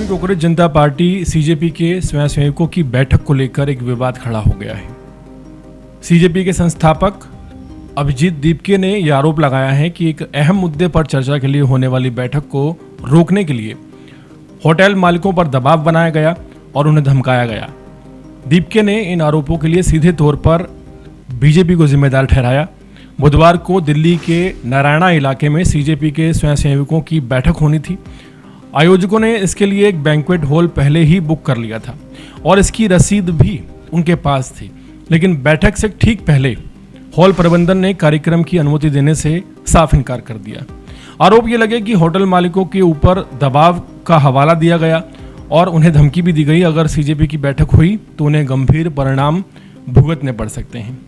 BJP Congress जनता party CJP के स्वयंसेवकों की बैठक को लेकर एक विवाद खड़ा हो गया है। सीजेपी के संस्थापक अभिजीत दीपके ने यह आरोप लगाया है कि एक अहम मुद्दे पर चर्चा के लिए होने वाली बैठक को रोकने के लिए होटल मालिकों पर दबाव बनाया गया और उन्हें धमकाया गया। दीपके ने इन आरोपों के लिए सीधे तौर पर बीजेपी को जिम्मेदार ठहराया। बुधवार को दिल्ली के नारायणा इलाके में सीजेपी के स्वयंसेवकों की बैठक होनी थी। आयोजकों ने इसके लिए एक बैंक्वेट हॉल पहले ही बुक कर लिया था और इसकी रसीद भी उनके पास थी, लेकिन बैठक से ठीक पहले हॉल प्रबंधन ने कार्यक्रम की अनुमति देने से साफ इनकार कर दिया। आरोप ये लगे कि होटल मालिकों के ऊपर दबाव का हवाला दिया गया और उन्हें धमकी भी दी गई, अगर सीजेपी की बैठक हुई तो उन्हें गंभीर परिणाम भुगतने पड़ सकते हैं।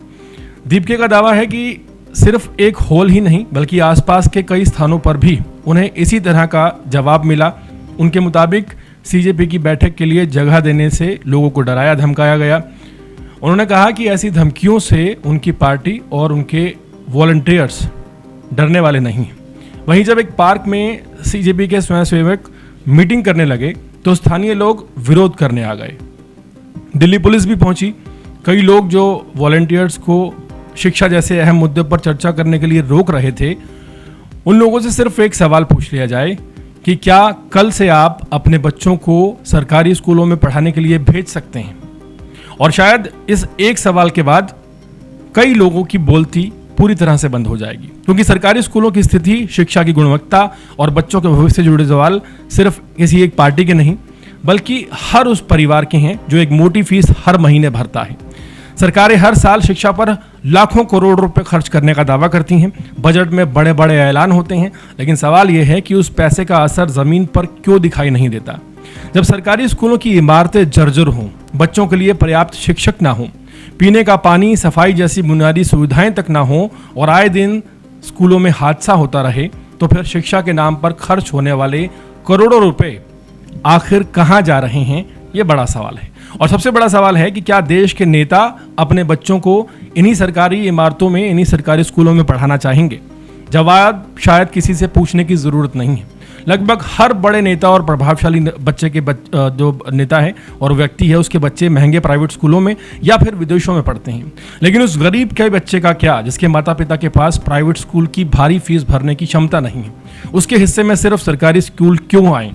दीपके का दावा है कि सिर्फ एक हॉल ही नहीं बल्कि आसपास के कई स्थानों पर भी उन्हें इसी तरह का जवाब मिला। उनके मुताबिक सीजेपी की बैठक के लिए जगह देने से लोगों को डराया धमकाया गया। उन्होंने कहा कि ऐसी धमकियों से उनकी पार्टी और उनके वॉलंटियर्स डरने वाले नहीं हैं। वहीं जब एक पार्क में सीजेपी के स्वयंसेवक मीटिंग करने लगे तो स्थानीय लोग विरोध करने आ गए। दिल्ली पुलिस भी पहुंची। कई लोग जो वॉलंटियर्स को शिक्षा जैसे अहम मुद्दे पर चर्चा करने के लिए रोक रहे थे, उन लोगों से सिर्फ एक सवाल पूछ लिया जाए कि क्या कल से आप अपने बच्चों को सरकारी स्कूलों में पढ़ाने के लिए भेज सकते हैं। और शायद इस एक सवाल के बाद कई लोगों की बोलती पूरी तरह से बंद हो जाएगी, क्योंकि सरकारी स्कूलों की स्थिति, शिक्षा की गुणवत्ता और बच्चों के भविष्य से जुड़े सवाल सिर्फ किसी एक पार्टी के नहीं बल्कि हर उस परिवार के हैं जो एक मोटी फीस हर महीने भरता है। सरकारें हर साल शिक्षा पर लाखों करोड़ रुपए खर्च करने का दावा करती हैं। बजट में बड़े बड़े ऐलान होते हैं, लेकिन सवाल यह है कि उस पैसे का असर जमीन पर क्यों दिखाई नहीं देता। जब सरकारी स्कूलों की इमारतें जर्जर हों, बच्चों के लिए पर्याप्त शिक्षक ना हों, पीने का पानी, सफाई जैसी बुनियादी सुविधाएं तक ना हों और आए दिन स्कूलों में हादसा होता रहे, तो फिर शिक्षा के नाम पर खर्च होने वाले करोड़ों रुपए आखिर कहाँ जा रहे हैं, ये बड़ा सवाल है। और सबसे बड़ा सवाल है कि क्या देश के नेता अपने बच्चों को इन्हीं सरकारी इमारतों में, इन्हीं सरकारी स्कूलों में पढ़ाना चाहेंगे। जवाब शायद किसी से पूछने की जरूरत नहीं है। लगभग हर बड़े नेता और प्रभावशाली बच्चे के जो नेता है और व्यक्ति है, उसके बच्चे महंगे प्राइवेट स्कूलों में या फिर विदेशों में पढ़ते हैं। लेकिन उस गरीब के बच्चे का क्या, जिसके माता पिता के पास प्राइवेट स्कूल की भारी फीस भरने की क्षमता नहीं है? उसके हिस्से में सिर्फ सरकारी स्कूल क्यों आए,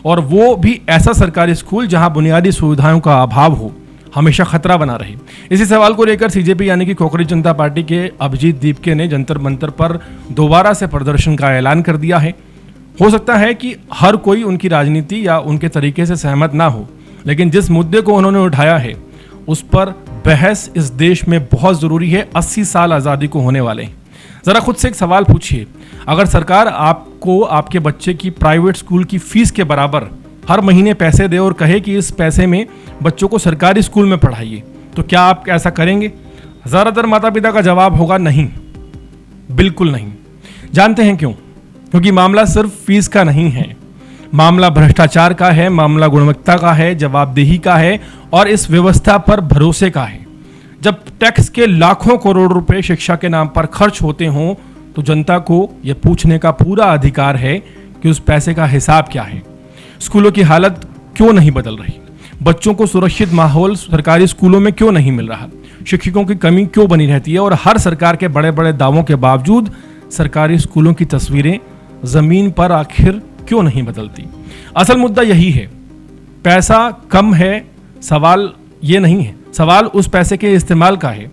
और वो भी ऐसा सरकारी स्कूल जहां बुनियादी सुविधाओं का अभाव हो, हमेशा खतरा बना रहे। इसी सवाल को लेकर सीजेपी यानी कि कांग्रेस जनता पार्टी के अभिजीत दीपके ने जंतर मंतर पर दोबारा से प्रदर्शन का ऐलान कर दिया है। हो सकता है कि हर कोई उनकी राजनीति या उनके तरीके से सहमत ना हो, लेकिन जिस मुद्दे को उन्होंने उठाया है उस पर बहस इस देश में बहुत जरूरी है। 80 साल आज़ादी को होने वाले हैं। जरा खुद से एक सवाल पूछिए, अगर सरकार आपको आपके बच्चे की प्राइवेट स्कूल की फीस के बराबर हर महीने पैसे दे और कहे कि इस पैसे में बच्चों को सरकारी स्कूल में पढ़ाइए, तो क्या आप ऐसा करेंगे? ज़्यादातर माता पिता का जवाब होगा नहीं, बिल्कुल नहीं। जानते हैं क्यों? क्योंकि मामला सिर्फ फीस का नहीं है, मामला भ्रष्टाचार का है, मामला गुणवत्ता का है, जवाबदेही का है और इस व्यवस्था पर भरोसे का है। जब टैक्स के लाखों करोड़ रुपए शिक्षा के नाम पर खर्च होते हों तो जनता को यह पूछने का पूरा अधिकार है कि उस पैसे का हिसाब क्या है। स्कूलों की हालत क्यों नहीं बदल रही? बच्चों को सुरक्षित माहौल सरकारी स्कूलों में क्यों नहीं मिल रहा? शिक्षकों की कमी क्यों बनी रहती है? और हर सरकार के बड़े बड़े दावों के बावजूद सरकारी स्कूलों की तस्वीरें जमीन पर आखिर क्यों नहीं बदलती? असल मुद्दा यही है। पैसा कम है, सवाल ये नहीं है, सवाल उस पैसे के इस्तेमाल का है।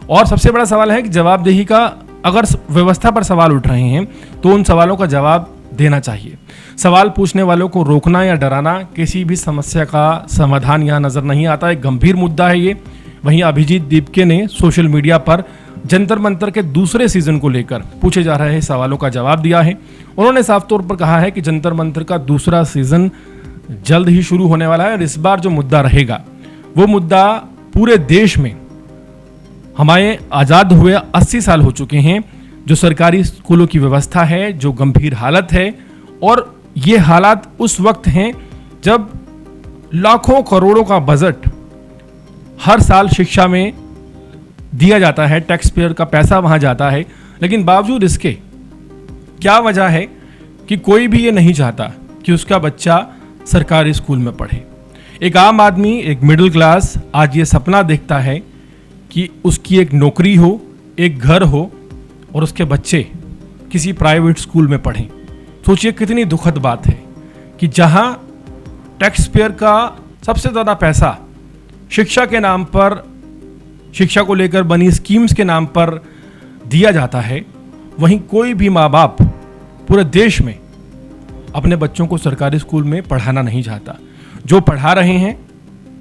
और सबसे बड़ा सवाल है कि जवाबदेही का। अगर व्यवस्था पर सवाल उठ रहे हैं तो उन सवालों का जवाब देना चाहिए। सवाल पूछने वालों को रोकना या डराना किसी भी समस्या का समाधान यहाँ नजर नहीं आता। एक गंभीर मुद्दा है ये। वहीं अभिजीत दीपके ने सोशल मीडिया पर जंतर मंतर के दूसरे सीजन को लेकर पूछे जा रहे सवालों का जवाब दिया है। उन्होंने साफ तौर पर कहा है कि जंतर मंतर का दूसरा सीजन जल्द ही शुरू होने वाला है और इस बार जो मुद्दा रहेगा वो मुद्दा पूरे देश में, हमारे आज़ाद हुए 80 साल हो चुके हैं, जो सरकारी स्कूलों की व्यवस्था है, जो गंभीर हालत है। और ये हालात उस वक्त हैं जब लाखों करोड़ों का बजट हर साल शिक्षा में दिया जाता है, टैक्स पेयर का पैसा वहां जाता है, लेकिन बावजूद इसके क्या वजह है कि कोई भी ये नहीं चाहता कि उसका बच्चा सरकारी स्कूल में पढ़े। एक आम आदमी, एक मिडिल क्लास आज ये सपना देखता है कि उसकी एक नौकरी हो, एक घर हो और उसके बच्चे किसी प्राइवेट स्कूल में पढ़ें। सोचिए कितनी दुखद बात है कि जहां टैक्स पेयर का सबसे ज़्यादा पैसा शिक्षा के नाम पर, शिक्षा को लेकर बनी स्कीम्स के नाम पर दिया जाता है, वहीं कोई भी माँ बाप पूरे देश में अपने बच्चों को सरकारी स्कूल में पढ़ाना नहीं चाहता। जो पढ़ा रहे हैं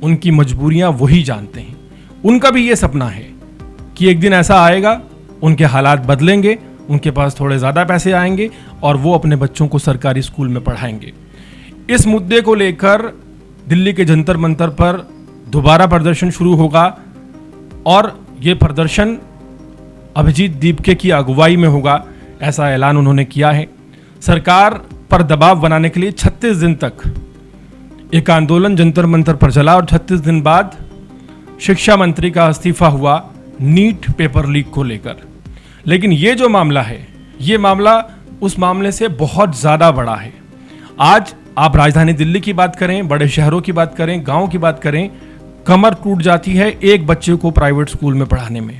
उनकी मजबूरियां वही जानते हैं। उनका भी ये सपना है कि एक दिन ऐसा आएगा, उनके हालात बदलेंगे, उनके पास थोड़े ज़्यादा पैसे आएंगे और वो अपने बच्चों को सरकारी स्कूल में पढ़ाएंगे। इस मुद्दे को लेकर दिल्ली के जंतर मंतर पर दोबारा प्रदर्शन शुरू होगा और ये प्रदर्शन अभिजीत दीपके की अगुवाई में होगा, ऐसा ऐलान उन्होंने किया है। सरकार पर दबाव बनाने के लिए 36 दिन तक एक आंदोलन जंतर मंतर पर चला और 36 दिन बाद शिक्षा मंत्री का इस्तीफा हुआ नीट पेपर लीक को लेकर। लेकिन ये जो मामला है, ये मामला उस मामले से बहुत ज़्यादा बड़ा है। आज आप राजधानी दिल्ली की बात करें, बड़े शहरों की बात करें, गाँव की बात करें, कमर टूट जाती है एक बच्चे को प्राइवेट स्कूल में पढ़ाने में।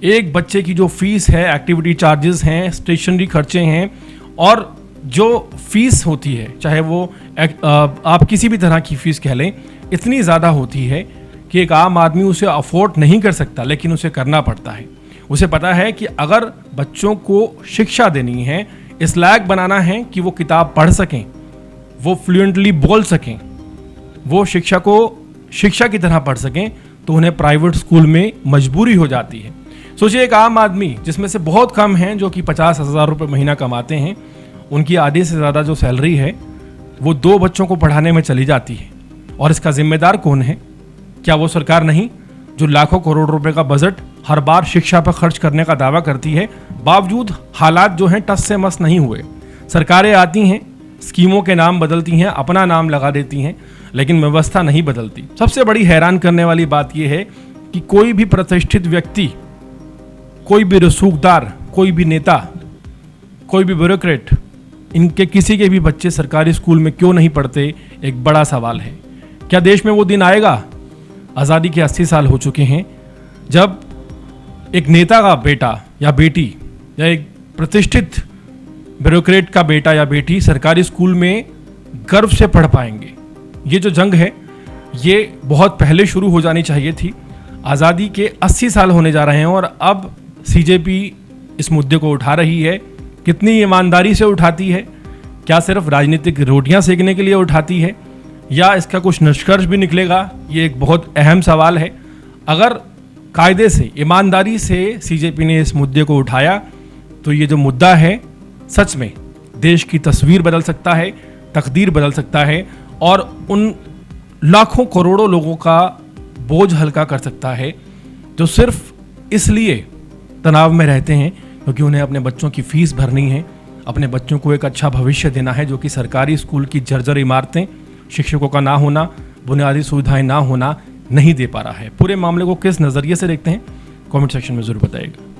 एक बच्चे की जो फीस है, एक्टिविटी चार्जेस हैं, स्टेशनरी खर्चे हैं और जो फीस होती है, चाहे वो आप किसी भी तरह की फीस कह लें, इतनी ज़्यादा होती है कि एक आम आदमी उसे अफोर्ड नहीं कर सकता, लेकिन उसे करना पड़ता है। उसे पता है कि अगर बच्चों को शिक्षा देनी है, इस लायक बनाना है कि वो किताब पढ़ सकें, वो फ्लुएंटली बोल सकें, वो शिक्षा को शिक्षा की तरह पढ़ सकें, तो उन्हें प्राइवेट स्कूल में मजबूरी हो जाती है। सोचिए एक आम आदमी, जिसमें से बहुत कम हैं जो कि 50,000 रुपये महीना कमाते हैं, उनकी आधे से ज़्यादा जो सैलरी है वो 2 बच्चों को पढ़ाने में चली जाती है। और इसका जिम्मेदार कौन है? क्या वो सरकार नहीं, जो लाखों करोड़ रुपए का बजट हर बार शिक्षा पर खर्च करने का दावा करती है, बावजूद हालात जो हैं टस से मस नहीं हुए। सरकारें आती हैं, स्कीमों के नाम बदलती हैं, अपना नाम लगा देती हैं, लेकिन व्यवस्था नहीं बदलती। सबसे बड़ी हैरान करने वाली बात यह है कि कोई भी प्रतिष्ठित व्यक्ति, कोई भी रसूखदार, कोई भी नेता, कोई भी ब्यूरोक्रेट, इनके किसी के भी बच्चे सरकारी स्कूल में क्यों नहीं पढ़ते, एक बड़ा सवाल है। क्या देश में वो दिन आएगा? आज़ादी के 80 साल हो चुके हैं जब एक नेता का बेटा या बेटी या एक प्रतिष्ठित ब्यूरोक्रेट का बेटा या बेटी सरकारी स्कूल में गर्व से पढ़ पाएंगे। ये जो जंग है ये बहुत पहले शुरू हो जानी चाहिए थी। आज़ादी के 80 साल होने जा रहे हैं और अब सीजेपी इस मुद्दे को उठा रही है। कितनी ईमानदारी से उठाती है? क्या सिर्फ राजनीतिक रोटियां सेकने के लिए उठाती है या इसका कुछ निष्कर्ष भी निकलेगा? ये एक बहुत अहम सवाल है। अगर कायदे से, ईमानदारी से सीजेपी ने इस मुद्दे को उठाया तो ये जो मुद्दा है सच में देश की तस्वीर बदल सकता है, तकदीर बदल सकता है और उन लाखों करोड़ों लोगों का बोझ हल्का कर सकता है जो सिर्फ इसलिए तनाव में रहते हैं क्योंकि उन्हें अपने बच्चों की फीस भरनी है, अपने बच्चों को एक अच्छा भविष्य देना है, जो कि सरकारी स्कूल की जर्जर इमारतें, शिक्षकों का ना होना, बुनियादी सुविधाएं ना होना नहीं दे पा रहा है। पूरे मामले को किस नज़रिए से देखते हैं, कमेंट सेक्शन में ज़रूर बताइएगा।